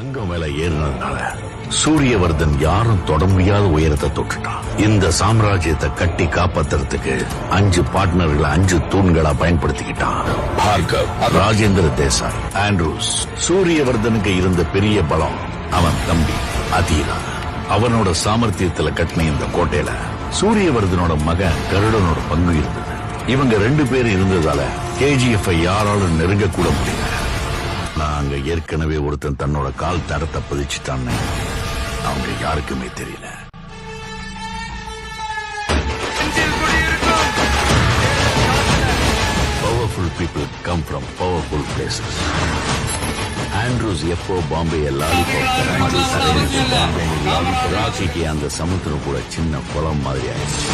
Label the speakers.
Speaker 1: தங்கம் மேல ஏறினதுனால சூரியவர்தன் யாரும் தொட முடியாத உயரத்தை தொட்டுட்டான். இந்த சாம்ராஜ்யத்தை கட்டி காப்பாத்துறதுக்கு 5 பார்ட்னர்களை 5 தூண்களா பயன்படுத்திக்கிட்டான். பார்கவ், ராஜேந்திர தேசாய், ஆண்ட்ரூஸ். சூரியவர்தனுக்கு இருந்த பெரிய பலம் அவன் தம்பி அதீரா. அவனோட சாமர்த்தியத்துல கட்டின இந்த கோட்டையில சூரியவர்தனோட மகன் கருடனோட பங்கு இருந்தது. இவங்க 2 பேர் இருந்ததால KGF யாராலும் நெருங்க கூட முடியல. நான் அங்க ஏற்கனவே ஒருத்தன் தன்னோட கால் தரத்தை பதிச்சுட்டான்னு அவங்க யாருக்குமே தெரியல. Powerful people come from powerful places. Andrews எப்போ பாம்பே லாலிபாப் ராக்கிக்கு அந்த சமுத்திரம் கூட சின்ன குளம் மாதிரி ஆயிடுச்சு.